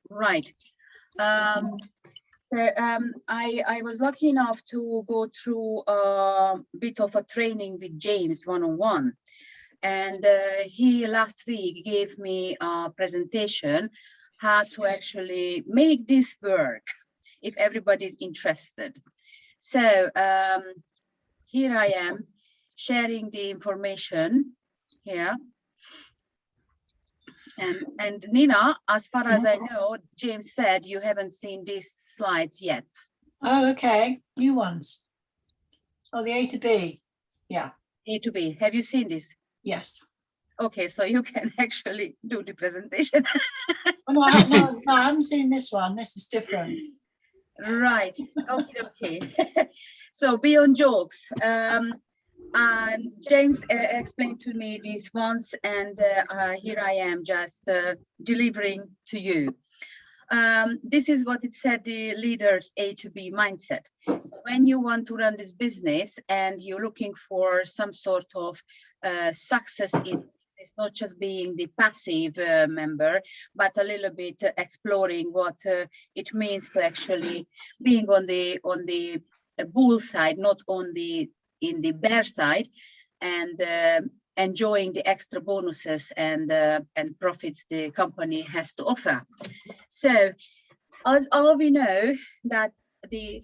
Right. I was lucky enough to go through a bit of a training with James one-on-one. And he last week gave me a presentation how to actually make this work if everybody's interested. So here I am sharing the information here. And Nina, as far as I know, James said you haven't seen these slides yet. Oh, okay. New ones. Oh, the A to B. Yeah. A to B. Have you seen this? Yes. Okay, so you can actually do the presentation. Oh, no, I haven't seen this one. This is different. Right. Okay. Okay. So beyond jokes. And James explained to me these once, and here I am just delivering to you. This is what it said, the leader's A to B mindset. So when you want to run this business and you're looking for some sort of success in business, not just being the passive member, but a little bit exploring what it means to actually being on the bull side, not on the in the bear side, and enjoying the extra bonuses and profits the company has to offer. So as all we know that the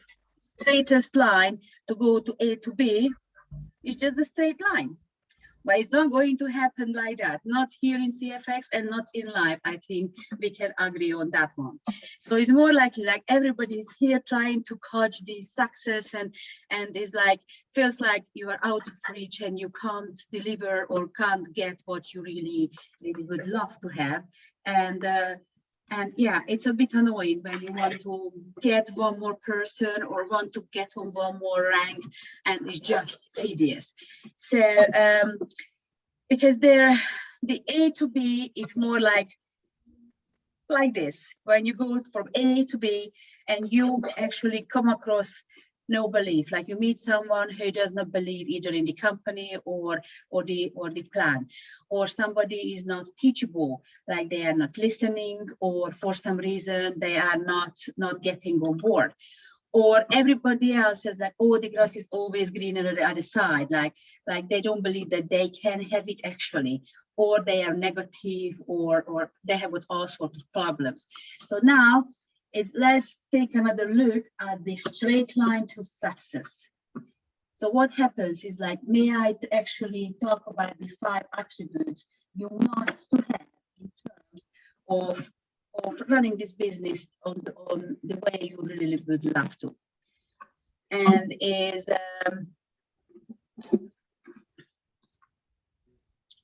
straightest line to go to A to B is just a straight line. But it's not going to happen like that, not here in CFX and not in life. I think we can agree on that one. So it's more likely like everybody's here trying to catch the success and it's like, feels like you are out of reach and you can't deliver or can't get what you really would love to have. And yeah, it's a bit annoying when you want to get one more person or want to get on one more rank, and it's just tedious. So because the A to B is more like this, when you go from A to B and you actually come across no belief, like you meet someone who does not believe either in the company or the plan, or somebody is not teachable, like they are not listening, or for some reason they are not getting on board, or everybody else says that, oh, the grass is always greener on the other side, like they don't believe that they can have it actually, or they are negative, or they have with all sorts of problems. So now let's take another look at the straight line to success. So what happens is, like, may I actually talk about the 5 attributes you must have in terms of running this business on the way you really would love to. And is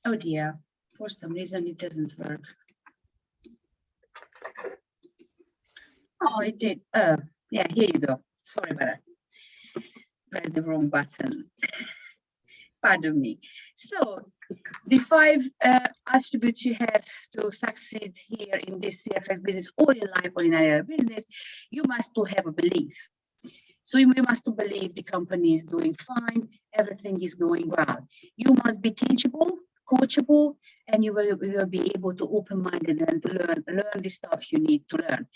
oh dear, for some reason it doesn't work. Oh, it did. Yeah, here you go. Sorry about that. Press the wrong button. Pardon me. So the 5 attributes you have to succeed here in this CFX business, or in life, or in any other business, you must to have a belief. So you must to believe the company is doing fine, everything is going well. You must be teachable, coachable, and you will be able to open-minded and learn the stuff you need to learn.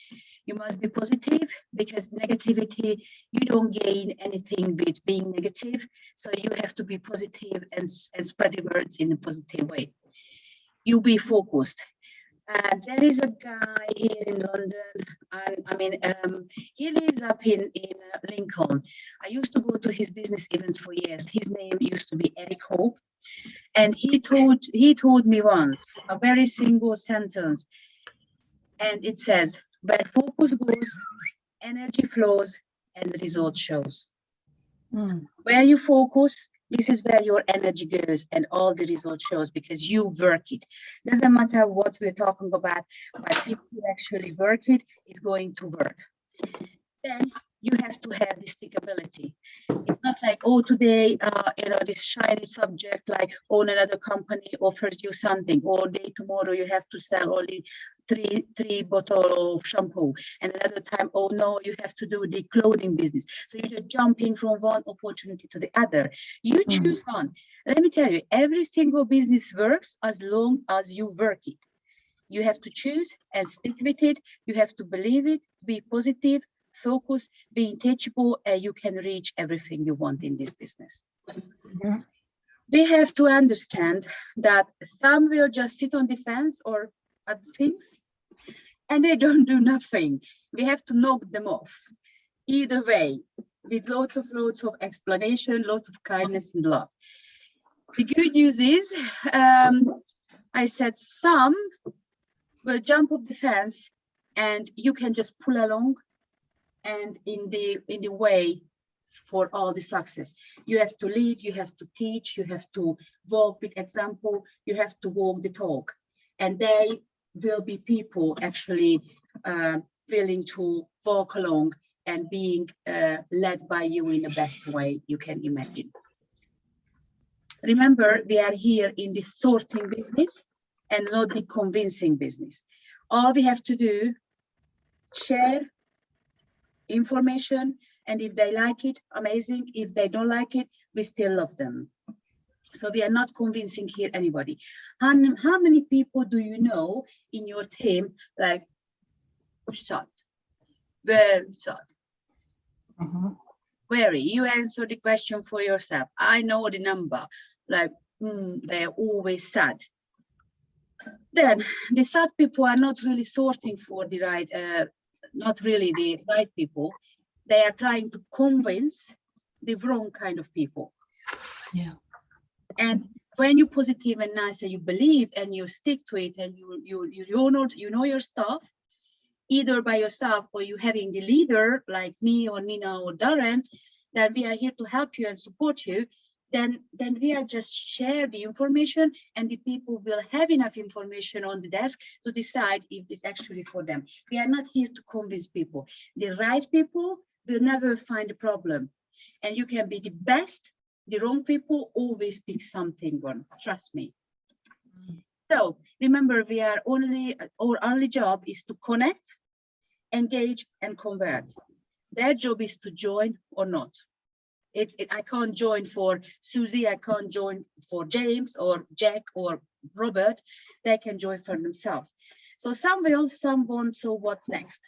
You must be positive, because negativity, you don't gain anything with being negative. So you have to be positive and spread the words in a positive way. You be focused. There is a guy here in London, and I mean, he lives up in Lincoln. I used to go to his business events for years. His name used to be Eric Hope, and he told me once a very single sentence, and it says, where focus goes, energy flows, and result shows. Where you focus, this is where your energy goes and all the result shows, because you work it. Doesn't matter what we're talking about, but if you actually work it, it's going to work. Then you have to have this stickability. It's not like, oh, today, this shiny subject, like, oh, another company offers you something, or day tomorrow you have to sell only three bottles of shampoo, and another time, oh no, you have to do the clothing business. So you're just jumping from one opportunity to the other. You choose one. Let me tell you, every single business works as long as you work it. You have to choose and stick with it. You have to believe it, be positive, focus, be teachable, and you can reach everything you want in this business. Mhm. We have to understand that some will just sit on the fence or other things, and they don't do nothing. We have to knock them off. Either way, with lots of explanation, lots of kindness and love. The good news is, I said some will jump off the fence and you can just pull along and in the way for all the success. You have to lead, you have to teach, you have to walk with example, you have to walk the talk. And they will be people actually willing to walk along and being led by you in the best way you can imagine. Remember, we are here in the sorting business and not the convincing business. All we have to do, share information, and if they like it, amazing. If they don't like it, we still love them. So we are not convincing here anybody. How many people do you know in your team, like, shot, well shot? Query, you answer the question for yourself. I know the number, like, they're always sad. Then the sad people are not really sorting for the right, not really the right people. They are trying to convince the wrong kind of people. Yeah. And when you're positive and nice and you believe and you stick to it and you know your stuff, either by yourself or you having the leader like me or Nina or Darren, that we are here to help you and support you, then we are just share the information and the people will have enough information on the desk to decide if it's actually for them. We are not here to convince people. The right people will never find a problem. And you can be the best, the wrong people always pick something wrong, trust me. So remember, our only job is to connect, engage, and convert. Their job is to join or not. I can't join for Susie, I can't join for James or Jack or Robert. They can join for themselves. So some will, some won't, so what's next?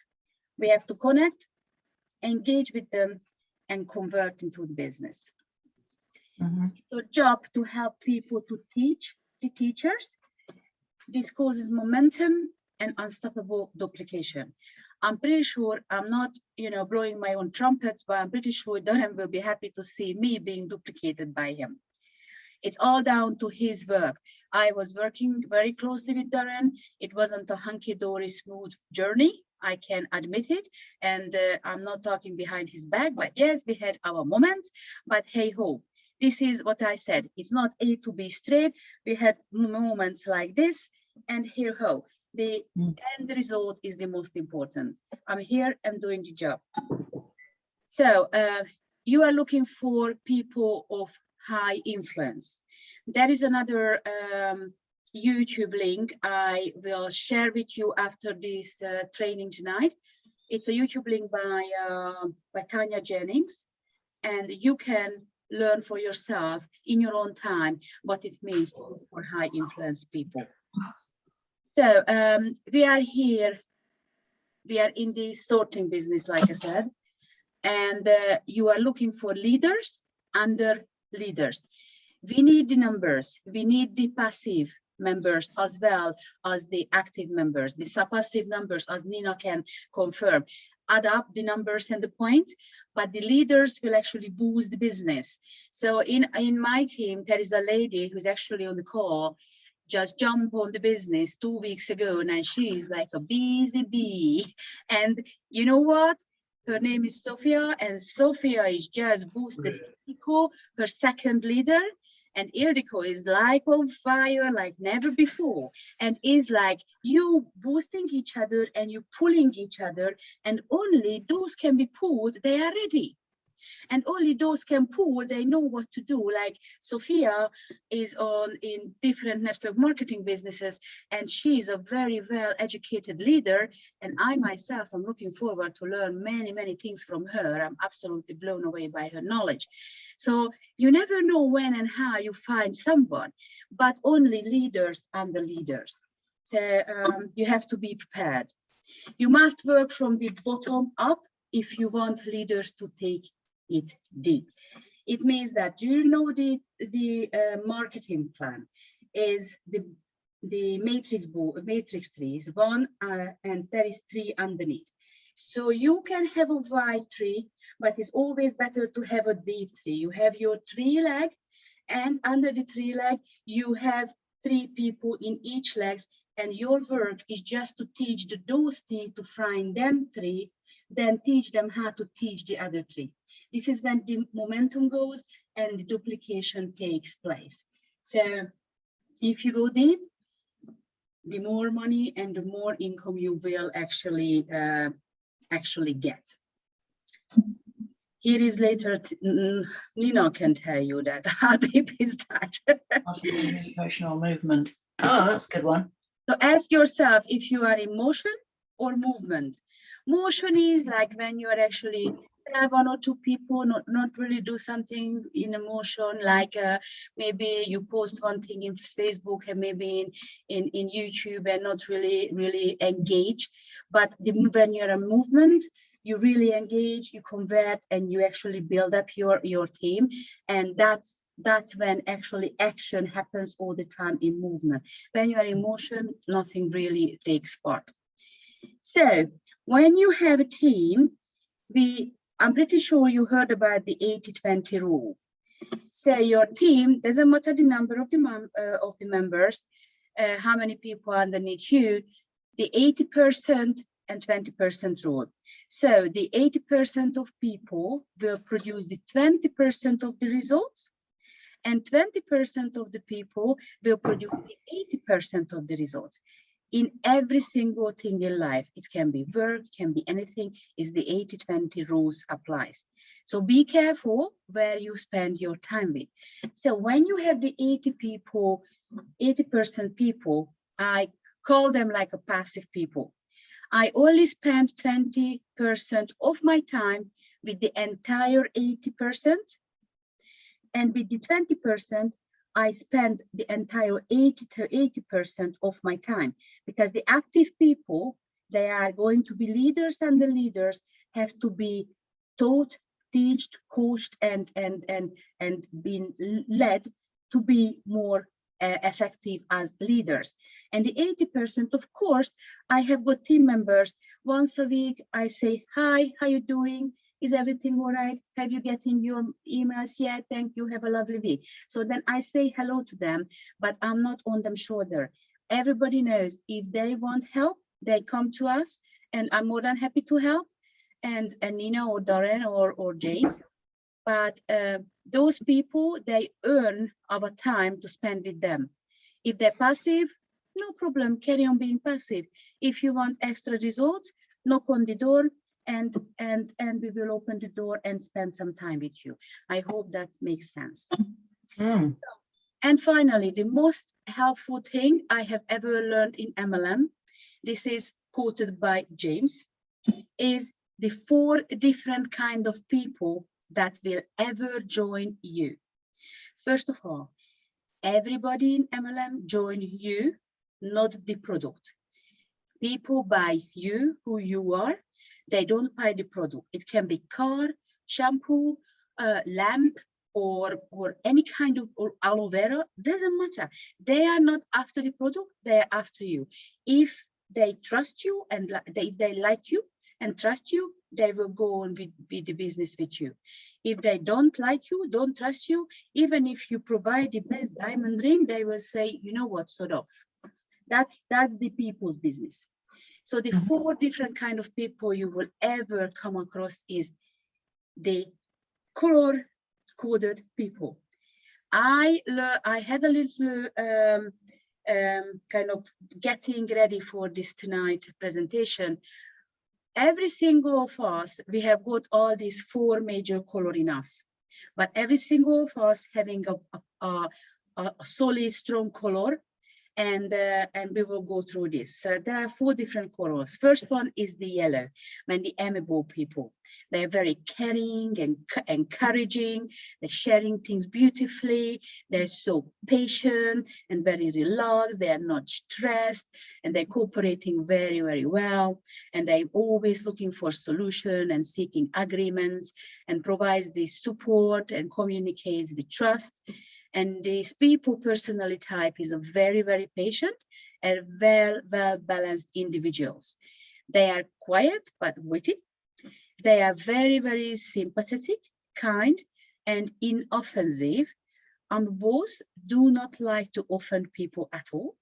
We have to connect, engage with them, and convert into the business. So job to help people to teach the teachers. This causes momentum and unstoppable duplication. I'm pretty sure, I'm not, blowing my own trumpets, but I'm pretty sure Darren will be happy to see me being duplicated by him. It's all down to his work. I was working very closely with Darren. It wasn't a hunky-dory smooth journey, I can admit it. And I'm not talking behind his back, but yes, we had our moments, but hey ho. This is what I said. It's not A to B straight. We had moments like this, and here ho. The end result is the most important. I'm here, I'm doing the job. So you are looking for people of high influence. There is another YouTube link I will share with you after this training tonight. It's a YouTube link by Tanya Jennings, and you can learn for yourself in your own time what it means to look for high influence people. So we are here, we are in the sorting business, like I said, and you are looking for leaders under leaders. We need the numbers, we need the passive members as well as the active members, the sub-passive numbers, as Nina can confirm. Add up the numbers and the points, but the leaders will actually boost the business. So in my team, there is a lady who's actually on the call, just jumped on the business 2 weeks ago, and she's like a busy bee. And you know what? Her name is Sophia, and Sophia is just boosted Ildiko, her second leader. And Ildiko is like on fire like never before, and is like you boosting each other and you pulling each other, and only those can be pulled, they are ready. And only those can pull, they know what to do. Like Sophia is in different network marketing businesses, and she's a very well educated leader. And I myself am looking forward to learn many, many things from her. I'm absolutely blown away by her knowledge. So you never know when and how you find someone, but only leaders under leaders. So you have to be prepared. You must work from the bottom up if you want leaders to take it deep. It means that, do you know the marketing plan is the matrix tree is one and there is 3 underneath. So you can have a wide tree, but it's always better to have a deep tree. You have your 3 leg, and under the 3 leg, you have 3 people in each legs, and your work is just to teach those 3 to find them 3, then teach them how to teach the other 3. This is when the momentum goes and the duplication takes place. So if you go deep, the more money and the more income you will actually get. Here is later, Nina can tell you that. How deep is that? Emotional movement. Oh, that's a good one. So ask yourself if you are in motion or movement. Motion is like when you are actually 1 or 2 people, not really do something in emotion, like maybe you post one thing in Facebook and maybe in YouTube and not really engage. But when you're a movement, you really engage, you convert, and you actually build up your team. And that's when actually action happens all the time in movement. When you are in motion, nothing really takes part. So when you have a team, I'm pretty sure you heard about the 80-20 rule. So your team, doesn't matter the number of the members, how many people underneath you, the 80% and 20% rule. So the 80% of people will produce the 20% of the results, and 20% of the people will produce the 80% of the results. In every single thing in life, it can be work, can be anything, is the 80-20 rules applies. So be careful where you spend your time with. So when you have the 80% people, I call them like a passive people. I only spend 20% of my time with the entire 80%, and with the 20%, I spend the entire 80% of my time, because the active people, they are going to be leaders, and the leaders have to be taught, teached, coached, and been led to be more effective as leaders. And the 80%, of course, I have got team members. Once a week, I say, hi, how you doing? Is everything all right? Have you getting your emails yet? Thank you, have a lovely week. So then I say hello to them, but I'm not on them shoulder. Everybody knows if they want help, they come to us, and I'm more than happy to help, and Nina or Darren or James. But those people, they earn our time to spend with them. If they're passive, no problem, carry on being passive. If you want extra results, knock on the door, and we will open the door and spend some time with you. I hope that makes sense. And finally, the most helpful thing I have ever learned in MLM, this is quoted by James, is the 4 different kind of people that will ever join you. First of all, everybody in MLM join you, not the product. People buy you, who you are. They don't buy the product. It can be car, shampoo, lamp, or any kind of, or aloe vera, doesn't matter. They are not after the product, they are after you. If they trust you and they like you and trust you, they will go on with the business with you. If they don't like you, don't trust you, even if you provide the best diamond ring, they will say, you know what, sort of. That's the people's business. So the 4 different kind of people you will ever come across is the color-coded people. I had a little kind of getting ready for this tonight presentation. Every single of us, we have got all these 4 major color in us, but every single of us having a solid, strong color, and we will go through this. So there are 4 different colors. First one is the yellow, when the amiable people. They're very caring and encouraging. They're sharing things beautifully. They're so patient and very relaxed. They are not stressed, and they're cooperating very, very well. And they're always looking for solution and seeking agreements, and provides the support and communicates with trust. And these people personality type is a very, very patient and well-balanced individuals. They are quiet but witty. They are very, very sympathetic, kind, and inoffensive. And both do not like to offend people at all,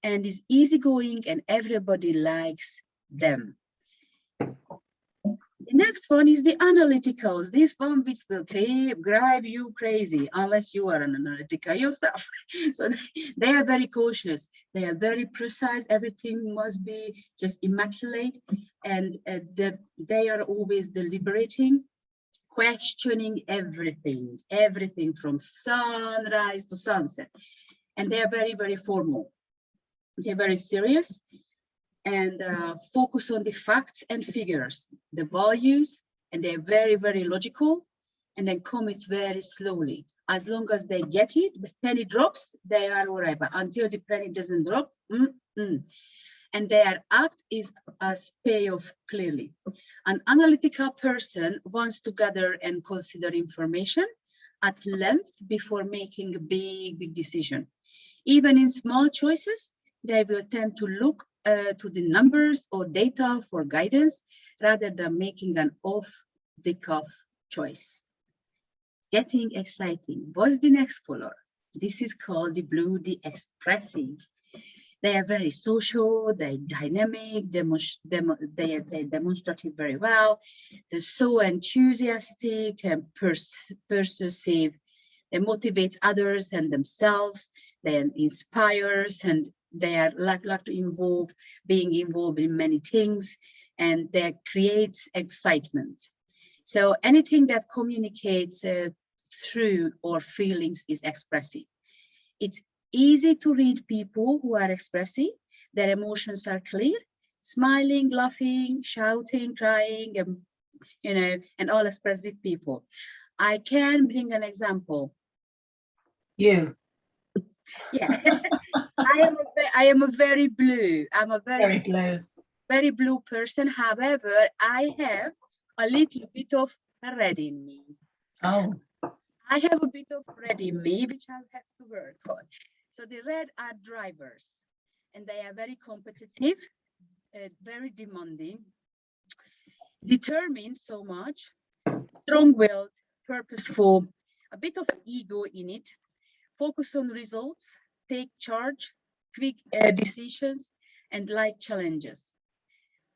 and is easygoing, and everybody likes them. The next one is the analyticals. This one which will drive you crazy unless you are an analytical yourself. So they are very cautious. They are very precise. Everything must be just immaculate, and they are always deliberating, questioning everything from sunrise to sunset. And they are very, very formal. They're very serious, and focus on the facts and figures, the values, and they're very, very logical, and then commits very slowly. As long as they get it, the penny drops, they are all right, but until the penny doesn't drop, and their act is as payoff clearly. An analytical person wants to gather and consider information at length before making a big decision. Even in small choices, they will tend to look to the numbers or data for guidance rather than making an off-the-cuff choice. It's getting exciting. What's the next color? This is called the blue, the expressive. They are very social, they're dynamic, they are demonstrative very well. They're so enthusiastic and persuasive. They motivate others and themselves. They inspires, and they are like to being involved in many things, and that creates excitement. So anything that communicates through or feelings is expressive. It's easy to read people who are expressive. Their emotions are clear, smiling, laughing, shouting, crying, and all expressive people. I can bring an example. You. Yeah. I am a very blue. I'm a very blue person. However, I have a little bit of red in me. Oh. I have a bit of red in me, which I'll have to work on. So the red are drivers, and they are very competitive, very demanding, determined so much, strong-willed, purposeful, a bit of ego in it, focus on results, take charge, quick decisions, and like challenges.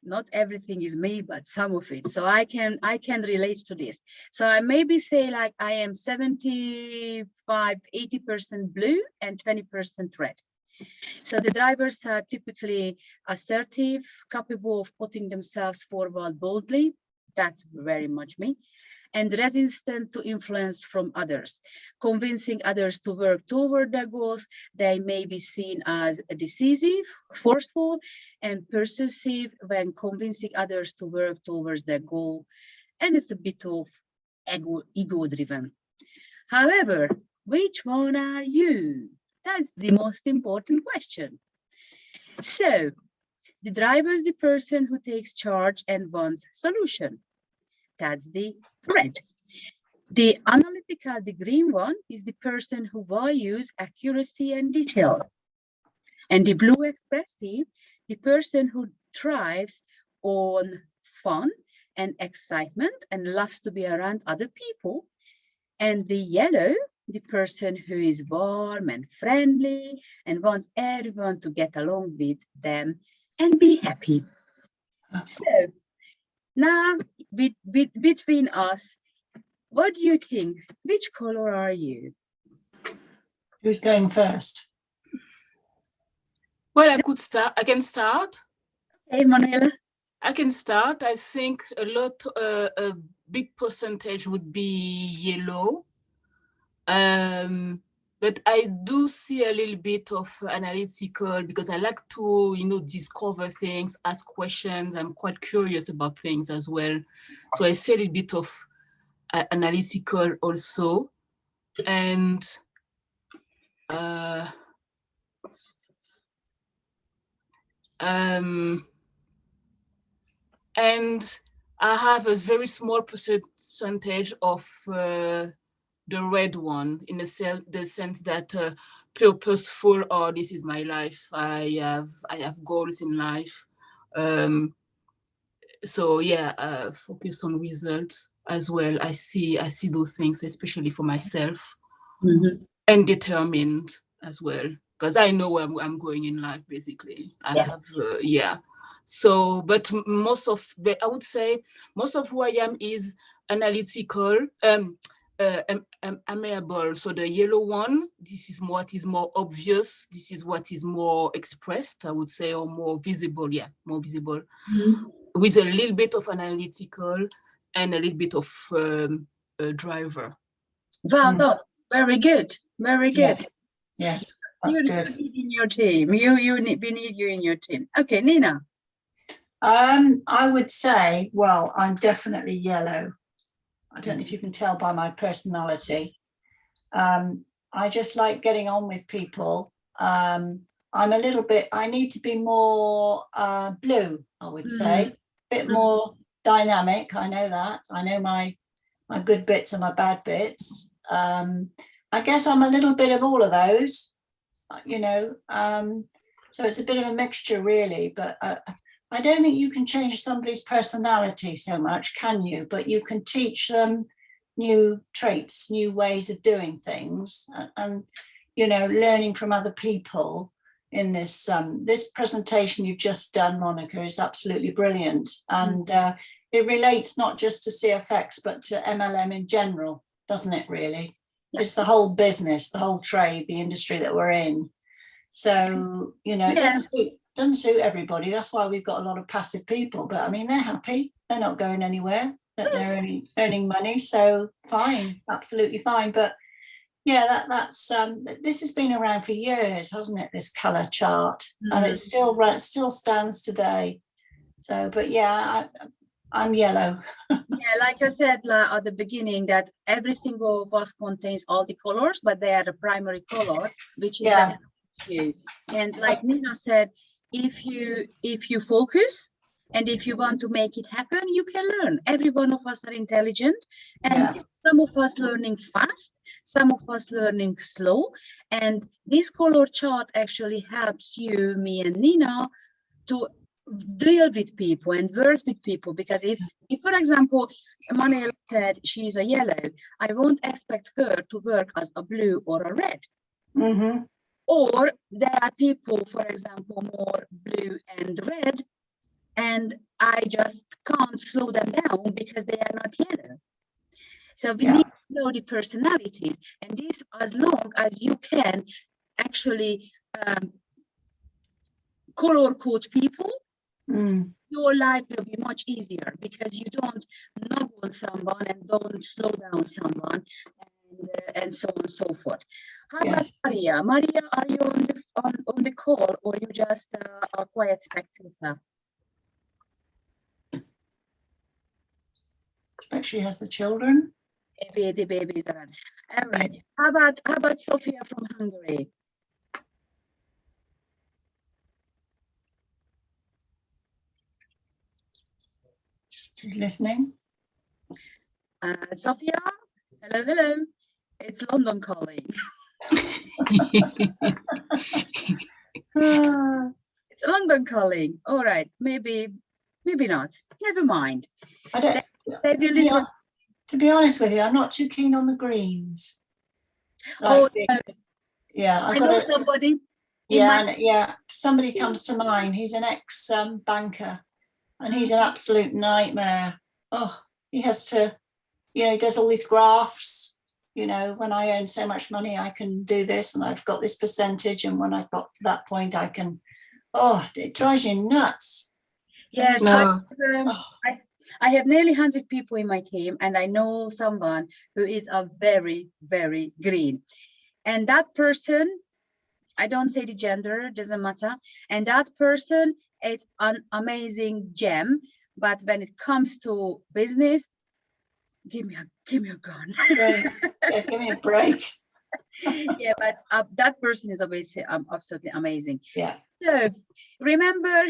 Not everything is me, but some of it. So I can relate to this. So I maybe say like I am 75, 80% blue and 20% red. So the drivers are typically assertive, capable of putting themselves forward boldly. That's very much me. And resistant to influence from others, convincing others to work toward their goals. They may be seen as decisive, forceful, and persuasive when convincing others to work towards their goal. And it's a bit of ego-driven. However, which one are you? That's the most important question. So, the driver is the person who takes charge and wants solution. That's the red. The analytical, the green one, is the person who values accuracy and detail. And the blue expressive, the person who thrives on fun and excitement and loves to be around other people. And the yellow, the person who is warm and friendly and wants everyone to get along with them and be happy. So now, between us, what do you think? Which color are you? Who's going first? Well, I can start. Hey, Manuela. I can start. I think a big percentage would be yellow. but I do see a little bit of analytical because I like to, discover things, ask questions. I'm quite curious about things as well. So I see a little bit of analytical also. And and I have a very small percentage of the red one, in the sense that purposeful, or this is my life. I have goals in life. So yeah, focus on results as well. I see those things, especially for myself, and determined as well, because I know where I'm going in life. Basically, I have So, but I would say most of who I am is analytical, amiable. So the yellow one, this is what is more obvious. This is what is more expressed, I would say, or more visible. Yeah, more visible, with a little bit of analytical and a little bit of driver. Wow, very good, very good. Yes, that's good. You need in your team. We need you in your team. Okay, Nina. I would say, well, I'm definitely yellow. I don't know if you can tell by my personality. I just like getting on with people. I'm a little bit, I need to be more blue, I would say, a bit more dynamic. I know that. I know my good bits and my bad bits. I guess I'm a little bit of all of those, so it's a bit of a mixture really, but I don't think you can change somebody's personality so much, can you? But you can teach them new traits, new ways of doing things, and learning from other people. In this this presentation you've just done, Monica, is absolutely brilliant, and it relates not just to CFX but to MLM in general, doesn't it? Really, it's the whole business, the whole trade, the industry that we're in. So it doesn't suit everybody. That's why we've got a lot of passive people, but I mean, they're happy, they're not going anywhere, that they're earning money, so fine, absolutely fine. But yeah, that's this has been around for years, hasn't it, this color chart, and it still stands today. So, but yeah, I'm yellow. Yeah, like I said at the beginning, that every single of us contains all the colors, but they are the primary color, which is you. And like Nina said, if you focus and if you want to make it happen, you can learn. Every one of us are intelligent, and some of us learning fast, some of us learning slow. And this color chart actually helps you, me and Nina, to deal with people and work with people. Because if for example, Manuela said she's a yellow, I won't expect her to work as a blue or a red. Or there are people, for example, more blue and red, and I just can't slow them down because they are not yellow. So we need to know the personalities, and this, as long as you can actually color code people, your life will be much easier, because you don't knock on someone and don't slow down someone, and so on and so forth. How about Maria? Maria, are you on the call, or you just a quiet spectator? Expect she has the children. Maybe the babies are. All right. How about Sophia from Hungary? She's listening. Sophia, hello. It's London calling. It's London calling. All right, maybe not. Never mind. I don't. To be honest with you, I'm not too keen on the greens. Like I know somebody. Somebody comes to mind. He's an ex banker, and he's an absolute nightmare. Oh, he has to, he does all these graphs. When I earn so much money, I can do this, and I've got this percentage, and when I got to that point, I can. Oh, it drives you nuts. Yes, no. I have nearly 100 people in my team, and I know someone who is a very, very green. And that person, I don't say the gender, doesn't matter. And that person is an amazing gem. But when it comes to business, give me a gun. Right. Yeah, give me a break. Yeah, but that person is obviously absolutely amazing. Yeah. So remember,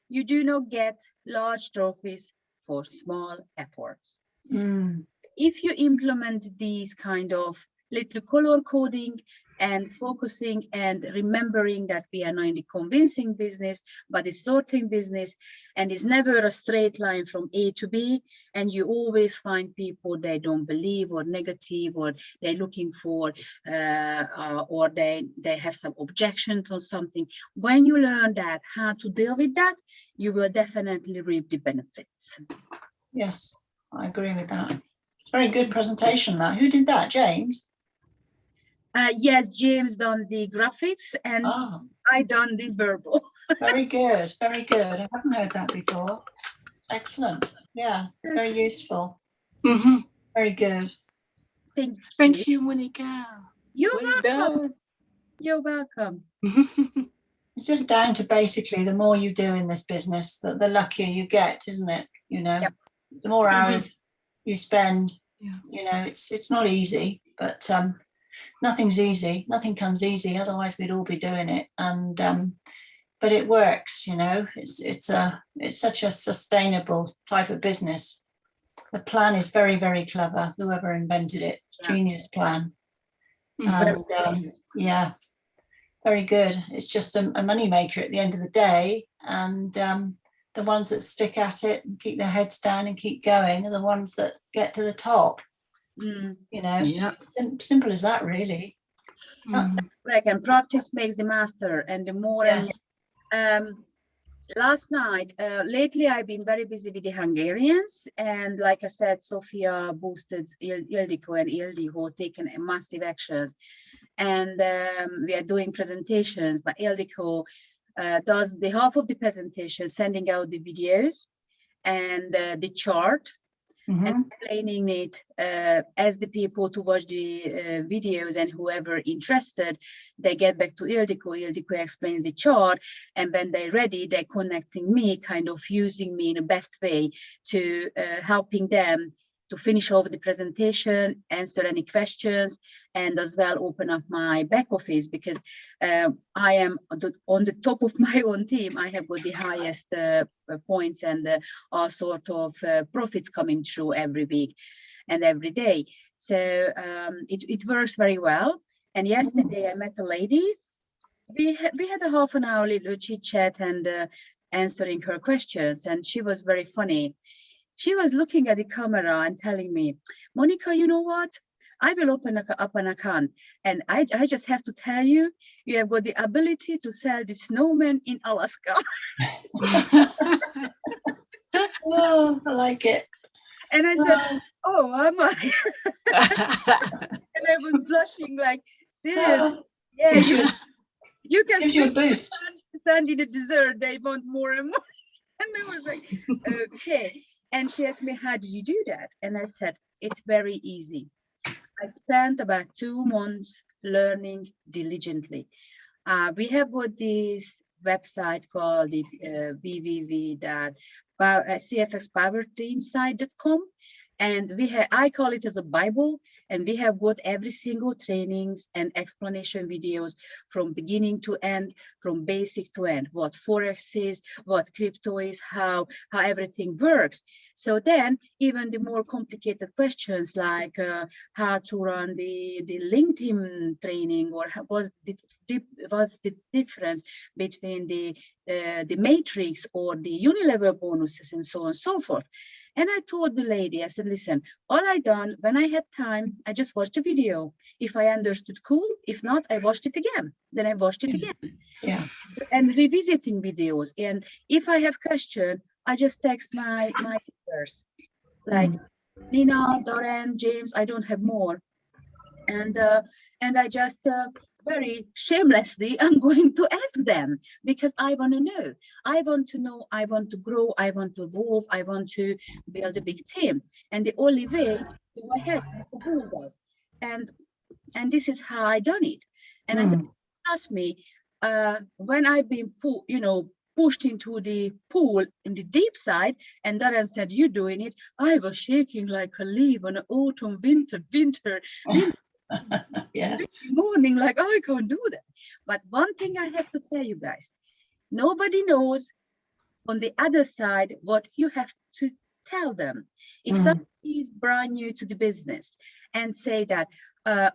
you do not get large trophies for small efforts. Mm. If you implement these kind of little color coding and focusing and remembering that we are not in the convincing business, but it's sorting business, and it's never a straight line from A to B, and you always find people they don't believe or negative, or they're looking for, or they have some objections or something. When you learn that, how to deal with that, you will definitely reap the benefits. Yes, I agree with that. Very good presentation, that. Who did that, James? Yes, James done the graphics and Oh, I done the verbal. very good, very good. I haven't heard that before. Excellent. Yeah, very useful. Mhm. Very good. Thank you. You, Monica. You're Well welcome. done. You're welcome. It's just down to basically the more you do in this business, the luckier you get, isn't it? You know, Yep. the more Mhm. hours you spend, Yeah. you know, it's not easy, but nothing's easy. Nothing comes easy. Otherwise, we'd all be doing it. And but it works. You know, it's such a sustainable type of business. The plan is very, very clever. Whoever invented it, it's Yeah. genius plan. Mhm. And yeah, very good. It's just a money maker at the end of the day. And the ones that stick at it and keep their heads down and keep going are the ones that get to the top. Mm. You know, Yeah. simple as that, really. Mhm. Correct. And practice makes the master. And the more Yes. last night, lately I've been very busy with the Hungarians, and like I said, Sofia boosted Ildiko and Ildi, who have taken massive actions, and we are doing presentations. But Ildiko does the half of the presentation, sending out the videos and the chart, and Mhm. explaining it as the people to watch the videos, and whoever interested, they get back to Ildiko. Ildiko explains the chart, and when they're ready, they're connecting me, kind of using me in the best way to helping them to finish off the presentation, answer any questions, and as well open up my back office, because I am on the top of my own team. I have got the highest points and all sort of profits coming through every week and every day. So it works very well. And yesterday I met a lady. We had a half an hour little chit chat and answering her questions, and she was very funny. She was looking at the camera and telling me, Monica, you know what? I will open up an account, and I just have to tell you, you have got the ability to sell the snowman in Alaska. Oh, I like it. And I said, oh, am I? And I was blushing like, seriously, yeah, you can Gives you a boost. send in the dessert, they want more and more. And I was like, okay. And she asked me, how did you do that? And I said, it's very easy. I spent about 2 months learning diligently. We have got this website called the www.cfxpowerteamsite.com, and I call it as a Bible, and we have got every single trainings and explanation videos from beginning to end, from basic to end, what Forex is, what crypto is, how everything works. So then even the more complicated questions like how to run the LinkedIn training, or what's the difference between the matrix or the unilevel bonuses, and so on and so forth. And I told the lady, I said, listen, all I done when I had time, I just watched the video. If I understood, cool. If not, I watched it again. Then I watched it again. Yeah. And revisiting videos. And if I have question, I just text my teachers, like Nina, Doran, James, I don't have more. And I just very shamelessly, I'm going to ask them, because I want to know. I want to know, I want to grow, I want to evolve, I want to build a big team. And the only way to go ahead, like the bull does. And and this is how I done it. And I said, trust me, when I've been pushed into the pool in the deep side, and Darren said, you doing it, I was shaking like a leaf on an autumn, winter Yeah. morning, like I can't do that. But one thing I have to tell you guys, nobody knows on the other side what you have to tell them. If somebody is brand new to the business and say that,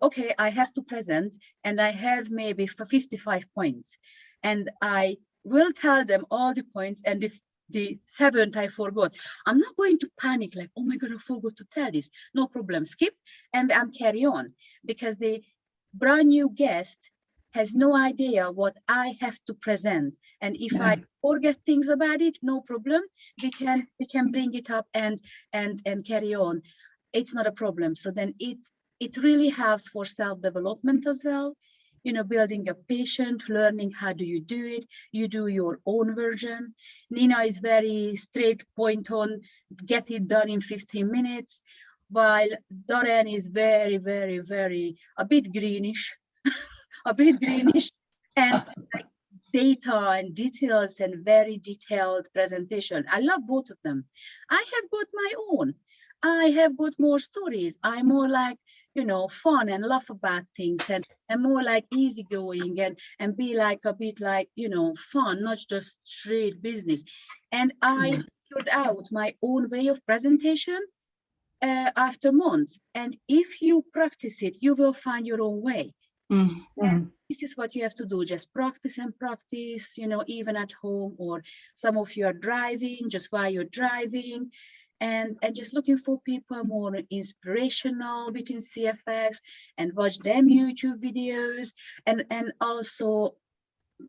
okay, I have to present and I have maybe for 55 points, and I will tell them all the points, and if the 7th I forgot, I'm not going to panic like, oh my God, I forgot to tell this. No problem, skip and carry on, because the brand new guest has no idea what I have to present. And if I forget things about it, no problem. We can bring it up and carry on. It's not a problem. So then it really helps for self-development as well. Building a patient, learning how do you do it. You do your own version. Nina is very straight point on, get it done in 15 minutes, while Dorian is very, very, very, a bit greenish. And like data and details and very detailed presentation. I love both of them. I have got my own. I have got more stories. I'm more like, fun and laugh about things, and more like easygoing and be like a bit like, fun, not just straight business. And I figured out my own way of presentation after months. And if you practice it, you will find your own way. And this is what you have to do, just practice and practice, even at home, or some of you are driving, just while you're driving, and just looking for people more inspirational within CFX, and watch them YouTube videos, and also,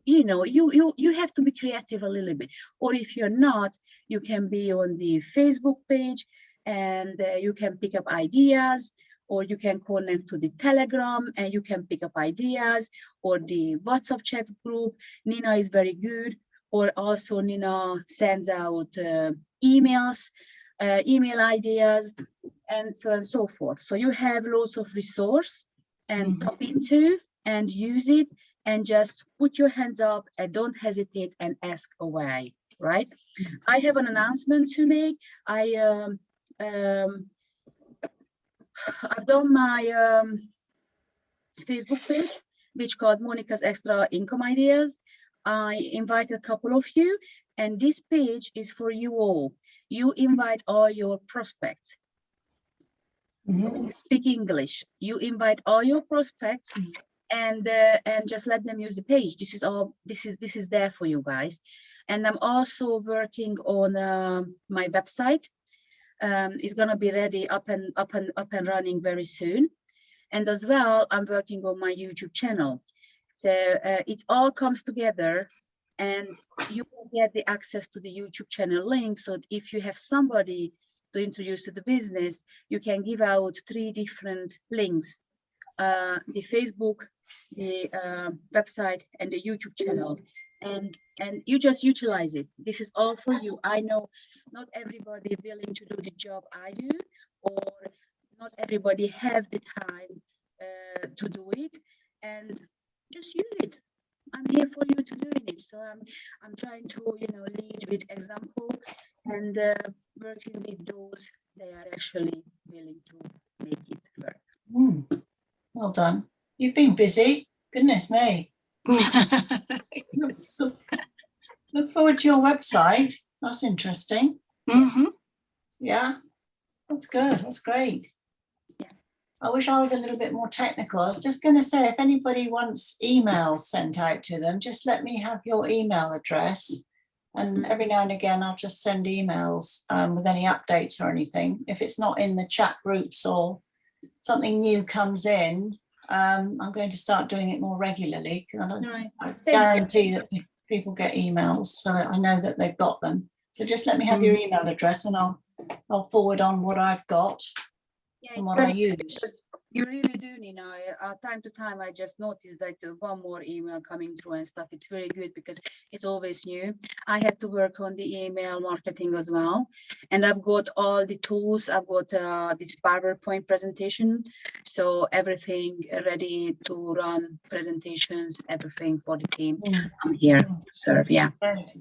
you have to be creative a little bit, or if you're not, you can be on the Facebook page, and you can pick up ideas, or you can connect to the Telegram and you can pick up ideas, or the WhatsApp chat group. Nina is very good. Or also Nina sends out emails, email ideas, and so on and so forth. So you have lots of resource and tap into and use it, and just put your hands up and don't hesitate and ask away, right? I have an announcement to make. I've done my Facebook page, which called Monica's Extra Income Ideas. I invited a couple of you, and this page is for you all. You invite all your prospects. So speak English. You invite all your prospects, and just let them use the page. This is all. This is there for you guys. And I'm also working on my website. Is going to be ready up and running very soon, and as well I'm working on my YouTube channel. So it all comes together, and you will get the access to the YouTube channel link. So if you have somebody to introduce to the business, you can give out 3 different links: the Facebook, the website, and the YouTube channel. And you just utilize it. This is all for you. I know not everybody willing to do the job I do, or not everybody have the time to do it, and just use it. I'm here for you to doing it. So I'm trying to lead with example, and working with those they are actually willing to make it work. Well done. You've been busy. Goodness me. Yes. Look forward to your website. That's interesting. Yeah, that's good. That's great. Yeah. I wish I was a little bit more technical. I was just going to say, if anybody wants emails sent out to them, just let me have your email address. And every now and again, I'll just send emails with any updates or anything. If it's not in the chat groups or something new comes in, I'm going to start doing it more regularly, because I guarantee that people get emails, so I know that they've got them. So just let me have your email address, and I'll forward on what I've got and what I use. You really do, Nina. Time to time, I just noticed that one more email coming through and stuff. It's very good because it's always new. I had to work on the email marketing as well. And I've got all the tools. I've got this PowerPoint presentation. So everything ready to run presentations, everything for the team. I'm here to serve, yeah. Great.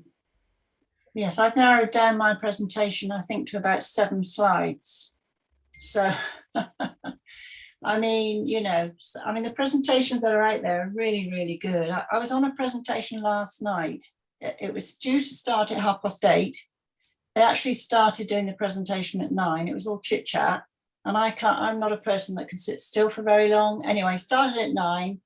Yes, I've narrowed down my presentation, I think, to about 7 slides. So, I mean, you know, the presentations that are out there are really, really good. I was on a presentation last night. It was due to start at 8:30. They actually started doing the presentation at 9. It was all chit chat. And I'm not a person that can sit still for very long. Anyway, started at 9.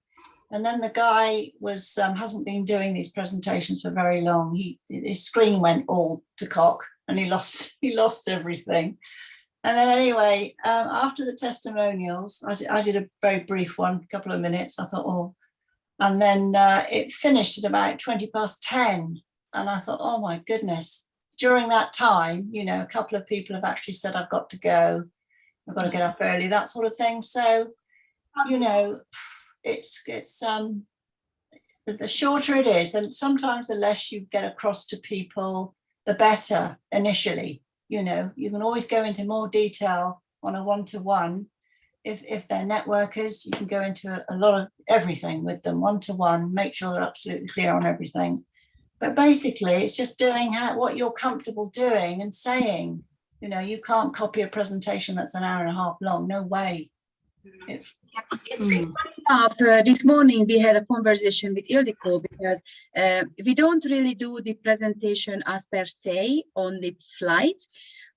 And then the guy hasn't been doing these presentations for very long. His screen went all to cock and he lost everything. And then anyway, after the testimonials, I did a very brief one, a couple of minutes. I thought, oh, and then it finished at about 10:20. And I thought, oh my goodness. During that time, you know, a couple of people have actually said, I've got to go. I've got to get up early, that sort of thing. So, you know, it's the shorter it is, then sometimes the less you get across to people, the better initially. You know, you can always go into more detail on a one-to-one. If they're networkers, you can go into a lot of everything with them one-to-one, make sure they're absolutely clear on everything. But basically, it's just doing what you're comfortable doing and saying. You know, you can't copy a presentation that's an hour and a half long. No way. It's funny enough, this morning we had a conversation with Ildiko because we don't really do the presentation as per se on the slides,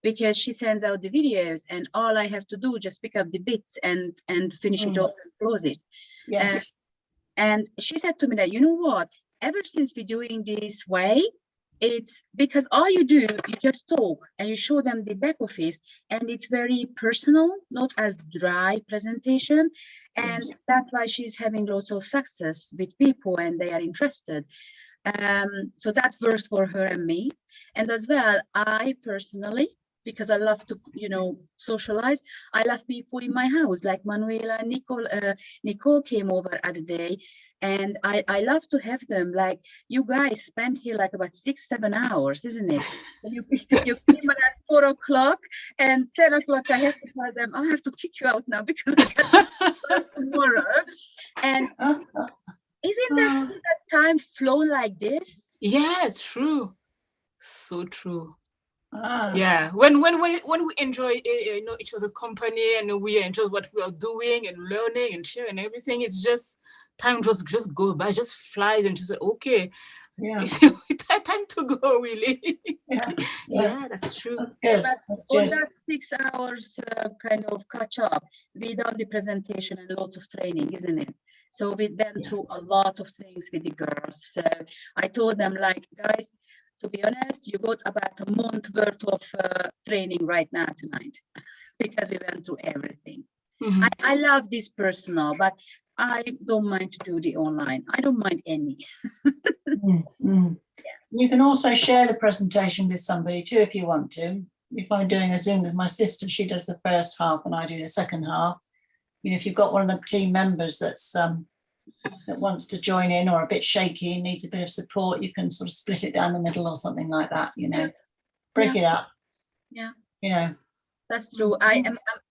because she sends out the videos and all I have to do just pick up the bits and finish it off and close it. Yes. And she said to me that, you know what, ever since we're doing this way, it's because all you do, you just talk and you show them the back office, and it's very personal, not as dry presentation. And Yes. that's why she's having lots of success with people and they are interested. So that works for her and me. And as well, I personally, because I love to, you know, socialize, I love people in my house, like Manuela and Nicole came over other day. And I love to have them, like, you guys spend here like about 6-7 hours, isn't it? You came at 4 o'clock and 10 o'clock, I have to tell them, I have to kick you out now because I got tomorrow. And isn't that time flow like this? Yeah, it's true. So true. Ah. Yeah, when we enjoy you know, each other's company and we enjoy what we are doing and learning and sharing everything, it's just time just go by, just flies, and just okay, Yeah. it's time to go, really. Yeah, that's true. That's good. That's good. On that 6 hours kind of catch up, we done the presentation and lots of training, isn't it? So we've been through a lot of things with the girls. So I told them, like, guys, to be honest, you got about a month worth of training right now tonight because we went through everything. I love this personal, but I don't mind to do the online. I don't mind any. You can also share the presentation with somebody too if you want to. If I'm doing a Zoom with my sister, she does the first half and I do the second half. You know, if you've got one of the team members that's that wants to join in or a bit shaky and needs a bit of support, you can sort of split it down the middle or something like that, you know, break it up. Yeah. You know. That's true. I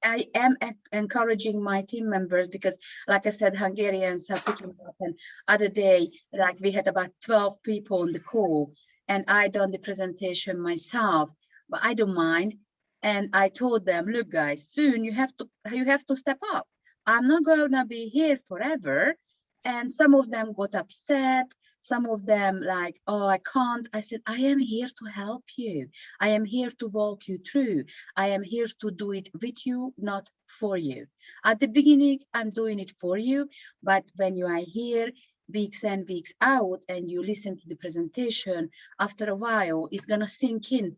am encouraging my team members because, like I said, Hungarians are picking up. And other day, like we had about 12 people on the call, and I done the presentation myself, but I don't mind. And I told them, look, guys, soon you have to step up. I'm not gonna be here forever. And some of them got upset. Some of them like, oh, I can't. I said, I am here to help you. I am here to walk you through. I am here to do it with you, not for you. At the beginning, I'm doing it for you. But when you are here weeks and weeks out and you listen to the presentation, after a while, it's going to sink in.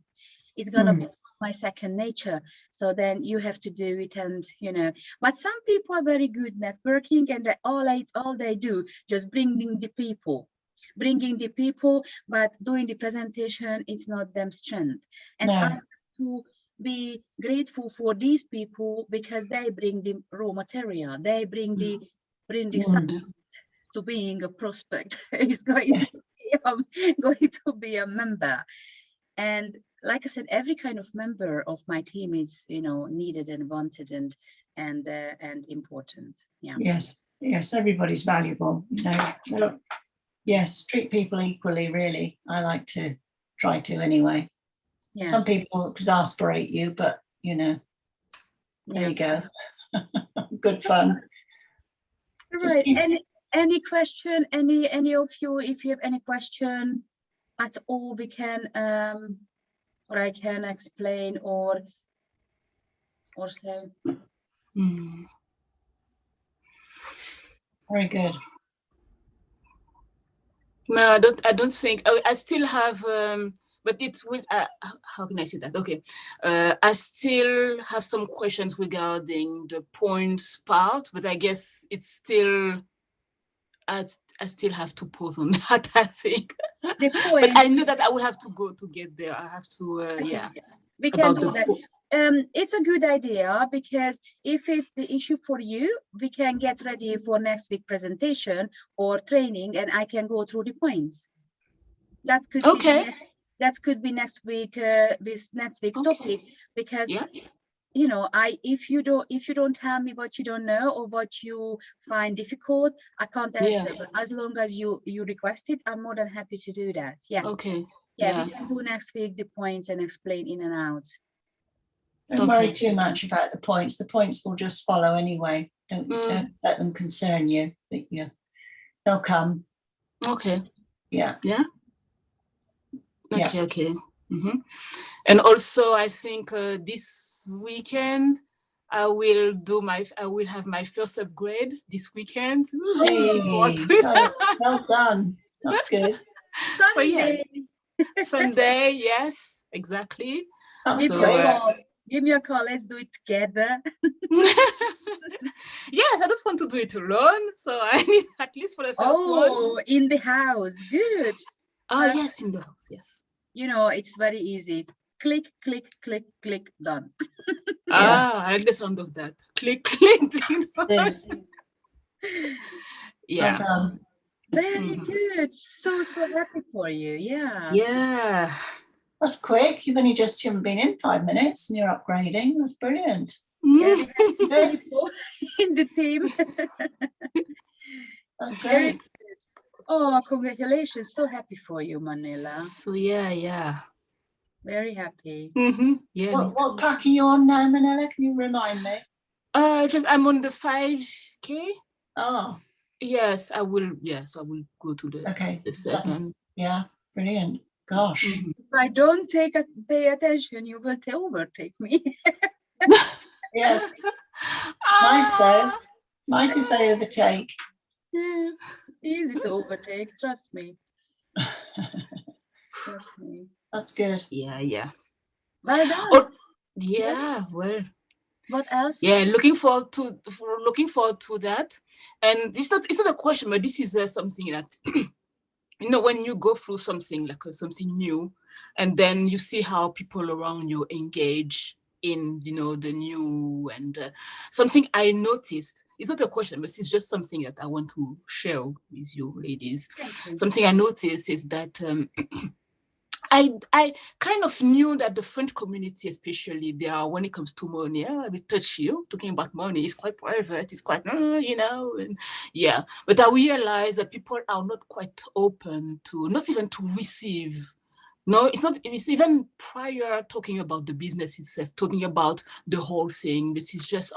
It's going to be my second nature. So then you have to do it, and you know, but some people are very good networking, and all they do just bringing the people, but doing the presentation, it's not them strength. And I have to be grateful for these people because they bring the raw material. They bring the science to being a prospect. Is going to be a member. And like I said, every kind of member of my team is, needed and wanted and important. Yeah. Yes, everybody's valuable. Yes, treat people equally, really. I like to try to anyway. Yeah. Some people exasperate you, but there you go. Good fun. Right. Any question? Any of you, if you have any question at all, we can or I can explain or so. Very good. No, I don't think. I still have, but it will. How can I say that? Okay, I still have some questions regarding the points part, but I guess it's still. I still have to pause on that. I think. The point. But I know that I will have to go to get there. I have to. Yeah. We can do that. It's a good idea, because if it's the issue for you, we can get ready for next week presentation or training, and I can go through the points. That could be next week this next week topic, because if you don't tell me what you don't know or what you find difficult, I can't answer. But as long as you request it, I'm more than happy to do that. Yeah. Okay. Yeah, we can do next week the points and explain in and out. Don't worry too much about the points. The points will just follow anyway. Don't let them concern you. They'll come. Okay. Yeah. Yeah. Okay. And also, I think this weekend I will have my first upgrade this weekend. Hey, well done. That's good. So yeah, Sunday, yes, exactly. Give me a call. Let's do it together. Yes, I just want to do it alone. So I need at least for the first one. Oh, in the house. Good. Yes, in the house. Yes. It's very easy. Click, click, click, click, done. I like the sound of that. Click, click, click. Yes. Yeah. Well done. Very good. So happy for you. Yeah. Yeah. That's quick. You haven't been in 5 minutes and you're upgrading. That's brilliant. Yeah, we have people in the team. That's great. Oh, congratulations. So happy for you, Manila. So yeah. Very happy. Yeah. What pack are you on now, Manila? Can you remind me? I'm on the 5K. Oh. Yes, I will. Yes, I will go to the 7. Yeah, brilliant. Gosh. If I don't pay attention, you will overtake me. Yeah. Nice though. Nice if they overtake. Yeah, easy to overtake. Trust me. Trust me. That's good. Yeah. Well done. Yeah. Well. What else? Yeah, looking forward to that. And it's not a question, but this is something that when you go through something like something new, and then you see how people around you engage in the new, and something I noticed. It's not a question, but it's just something that I want to share with you ladies. Something I noticed is that I kind of knew that the French community, especially, they are, when it comes to money, a bit touchy. Talking about money is quite private. It's quite, and yeah. But I realized that people are not quite open to, not even to receive. No, it's not. It's even prior talking about the business itself, talking about the whole thing. This is just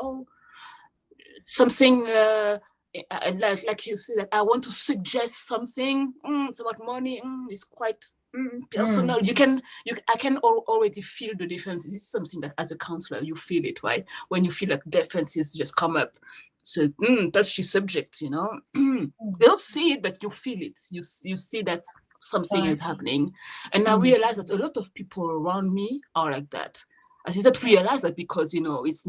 something. Like you said, that I want to suggest something. It's about money. It's quite personal. I can already feel the difference. This is something that as a counselor you feel it, right? When you feel like differences just come up. So touchy subject, they don't see it, but you feel it. You see that something is happening. And I realize that a lot of people around me are like that. I didn't realize that because it's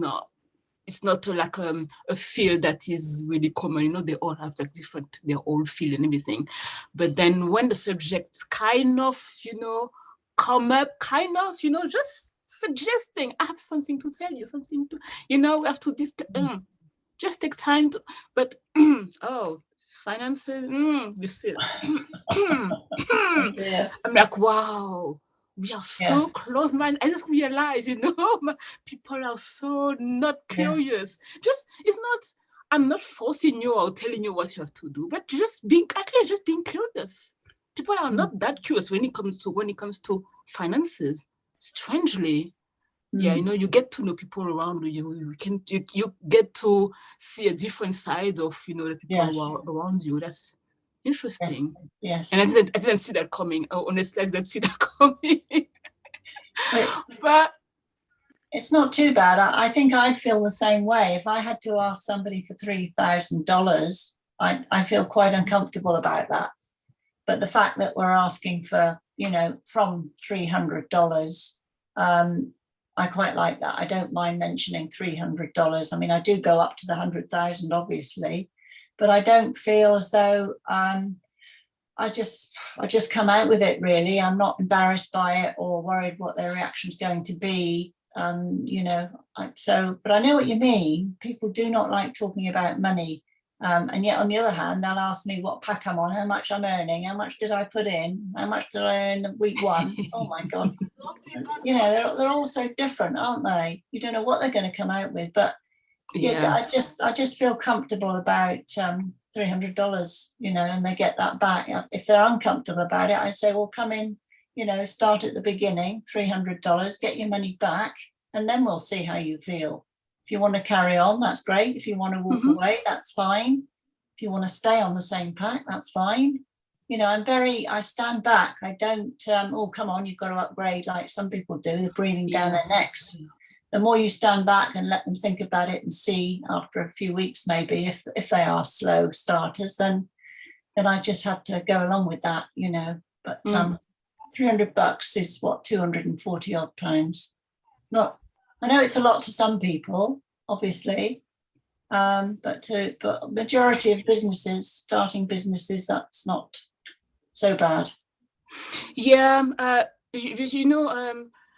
not like a field that is really common. They all have like different, their own field and everything. But then when the subjects kind of, come up, just suggesting, I have something to tell you, something to, we have to discuss. Just take time to, but oh, finances, you see. Yeah. I'm like, wow, we are so close minded. I just realized, people are so not curious. Just, it's not, I'm not forcing you or telling you what you have to do, but just being curious. People are not that curious when it comes to finances. Strangely, you get to know people around you. You get to see a different side of the people who are around you. That's interesting. Yes. And I didn't see that coming. Oh, honestly, I didn't see that coming. But it's not too bad. I think I'd feel the same way if I had to ask somebody for $3,000. I feel quite uncomfortable about that. But the fact that we're asking for, from $300, I quite like that. I don't mind mentioning $300. I mean, I do go up to the 100,000, obviously, but I don't feel as though I just come out with it. Really, I'm not embarrassed by it or worried what their reaction is going to be. But I know what you mean. People do not like talking about money. And yet, on the other hand, they'll ask me what pack I'm on, how much I'm earning, how much did I put in, how much did I earn week one? Oh my God. They're all so different, aren't they? You don't know what they're going to come out with. But I just feel comfortable about $300, and they get that back. If they're uncomfortable about it, I say, well, come in, start at the beginning, $300, get your money back, and then we'll see how you feel. If you want to carry on, that's great. If you want to walk away, that's fine. If you want to stay on the same pack, that's fine. I stand back. I don't, come on, you've got to upgrade like some people do. They're breathing down their necks. The more you stand back and let them think about it and see after a few weeks, maybe if they are slow starters, then I just have to go along with that, But $300 is what, 240 odd pounds. Not, I know it's a lot to some people, obviously, but majority of starting businesses, that's not so bad. Yeah,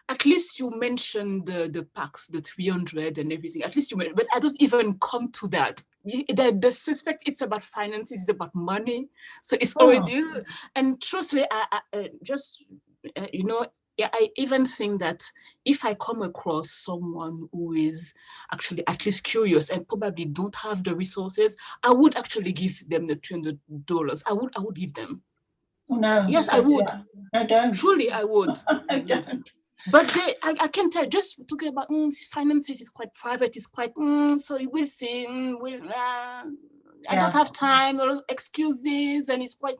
at least you mentioned the packs, the 300 and everything. At least but I don't even come to that. The suspect, it's about finances, it's about money. So it's already, and truthfully, I even think that if I come across someone who is actually at least curious and probably don't have the resources, I would actually give them the $200. I would give them. Oh no. Yes, I would. No, don't. Truly, I would. I don't. But I can tell, just talking about finances is quite private, it's quite, so we'll see, I don't have time, or excuses, and it's quite,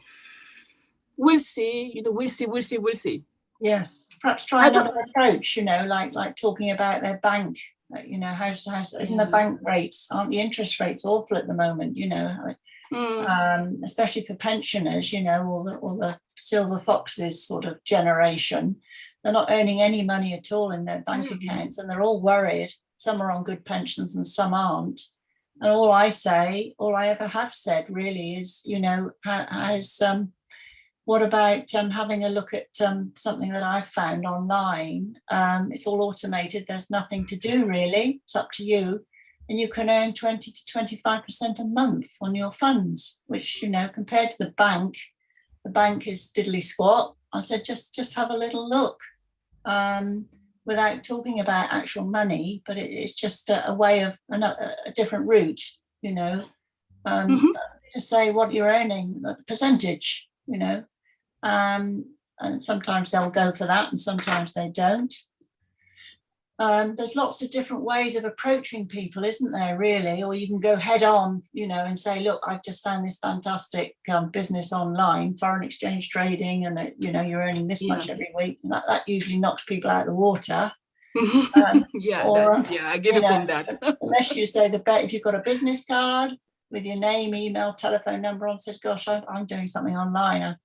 we'll see, we'll see. Yes, perhaps try another approach, like talking about their bank, isn't the bank rates, aren't the interest rates awful at the moment, especially for pensioners, all the silver foxes sort of generation. They're not earning any money at all in their bank accounts, and they're all worried. Some are on good pensions and some aren't. And all I ever have said really is, what about having a look at something that I've found online? It's all automated. There's nothing to do really. It's up to you. And you can earn 20 to 25% a month on your funds, which, compared to the bank is diddly squat. I said, just have a little look. Without talking about actual money, but it's just a way of a different route, to say what you're earning, the percentage, and sometimes they'll go for that and sometimes they don't. There's lots of different ways of approaching people, isn't there, really? Or you can go head on, and say, look, I've just found this fantastic business online, foreign exchange trading, and you're earning this much every week. And that usually knocks people out of the water. I get it from that. Unless you say if you've got a business card with your name, email, telephone number on, said, gosh, I'm doing something online.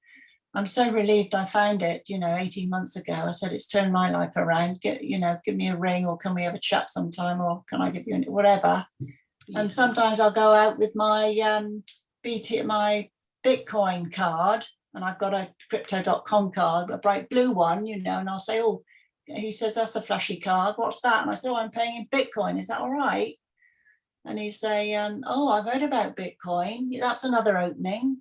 I'm so relieved I found it, 18 months ago. I said, it's turned my life around. Give me a ring, or can we have a chat sometime, or can I give you whatever? Yes. And sometimes I'll go out with my my Bitcoin card, and I've got a crypto.com card, a bright blue one, and I'll say, he says, that's a flashy card. What's that? And I said, oh, I'm paying in Bitcoin. Is that all right? And he'd say, oh, I've heard about Bitcoin. That's another opening.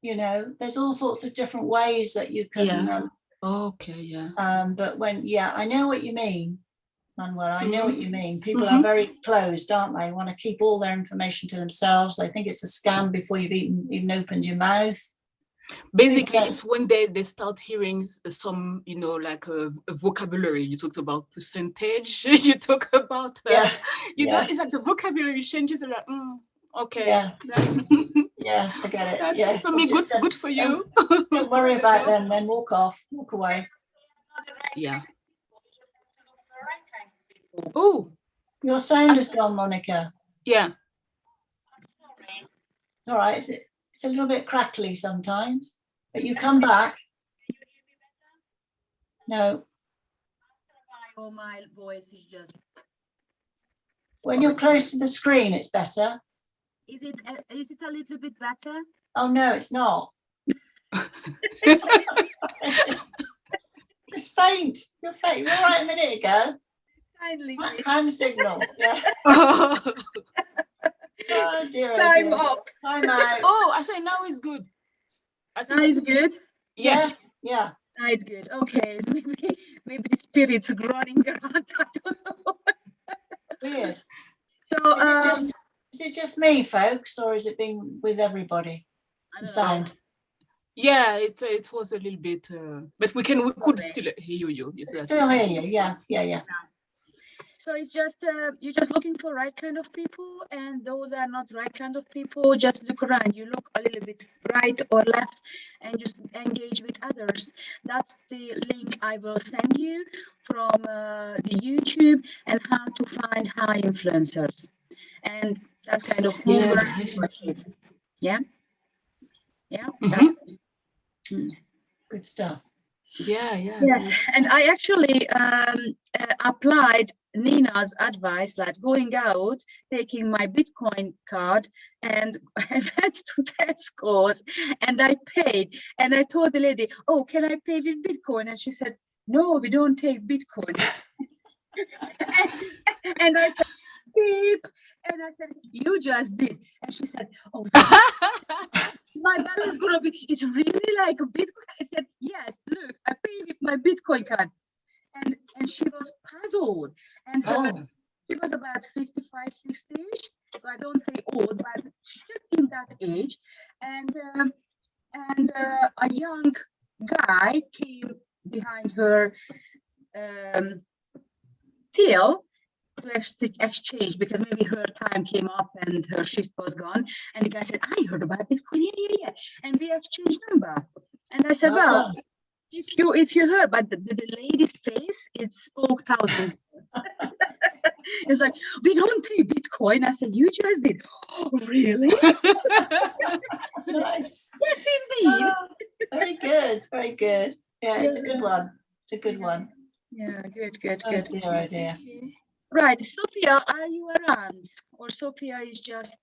You know, there's all sorts of different ways that you can. Yeah. Okay, yeah. But I know what you mean, Manuel. I know what you mean. People Mhm. are very closed, aren't they? Want to keep all their information to themselves. They think it's a scam before you've even opened your mouth. Basically, Okay. it's when they start hearing some, you know, like a vocabulary. You talked about percentage. You talk about, it's like the vocabulary changes. Like, okay. Yeah. Yeah, I get it. That's Yeah. for me. Just, Good for you. Don't worry about them. Then walk away. Yeah. Oh, Your sound is gone, Monica. yeah. All right. It's a little bit crackly sometimes, but you come back. No. Oh, my voice is just. When you're close to the screen, it's better. Is it a little bit better? Oh no, it's not. It's faint. You're faint. You were right a minute ago. Kindly. Hand signals. Yeah. Oh, Oh dear. Oh Time dear. up. Time out. I say now it's good. I said, Now it's good. yeah. Yeah. Now it's good. Okay. So maybe the spirit's running around. I don't know. Weird. So Is it just me, folks, or is it being with everybody? I The don't know. sound. Yeah, it was a little bit, but we could Okay. still hear you. Yes, that's Still it. hear you. Yeah. So it's just you're just looking for right kind of people, and those are not right kind of people. Just look around. You look a little bit right or left, and just engage with others. That's the link I will send you from the YouTube and how to find high influencers, and that's kind of Yeah. homework for kids. Yeah. Mhm. Good stuff. Yeah. Yes, and I actually applied Nina's advice, like going out, taking my Bitcoin card, and I went to Tesco's and I paid. And I told the lady, "Oh, can I pay with Bitcoin?" And she said, "No, we don't take Bitcoin." and I said, "Beep," and I said, "You just did." And she said, "Oh, my balance gonna be, it's really like a Bitcoin." I said, "Yes, look, I paid with my Bitcoin card." And she was puzzled. And she was about 55, 60-ish. So I don't say old, but she's in that age. And a young guy came behind her till to exchange, because maybe her time came up and her shift was gone. And the guy said, "I heard about Bitcoin." Yeah. And we exchanged number. And I said, "Well, if you heard," but the lady's face, it spoke thousands. It's like, "We don't take Bitcoin." I said, "You just did." "Oh, really?" Nice. Yes, indeed. Very good. Yeah, it's a good one. It's a good one. Yeah, good. Oh dear. Right, Sophia, are you around? Or Sophia is just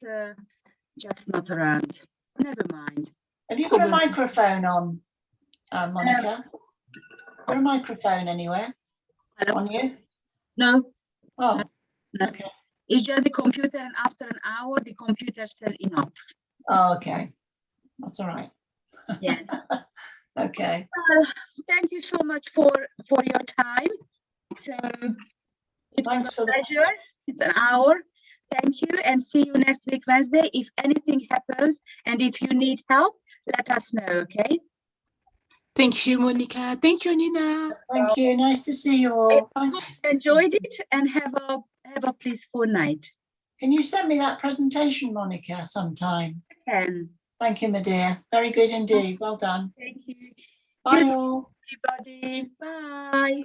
not around? Never mind. Have you got a microphone on, Monica? Is there a microphone anywhere on you? No. Oh, No. okay. It's just the computer, and after an hour, the computer says enough. Oh, okay. That's all right. Yes. Okay. Thank you so much for your time. So it was a pleasure. It's an hour. Thank you, and see you next week, Wednesday. If anything happens and if you need help, let us know, okay? Thank you, Monica. Thank you, Nina. Thank you. Nice to see you all. Thanks. Enjoyed it, and have a peaceful night. Can you send me that presentation, Monica, sometime? I can. Thank you, my dear. Very good indeed. Well done. Thank you. Bye all. Everybody. Bye.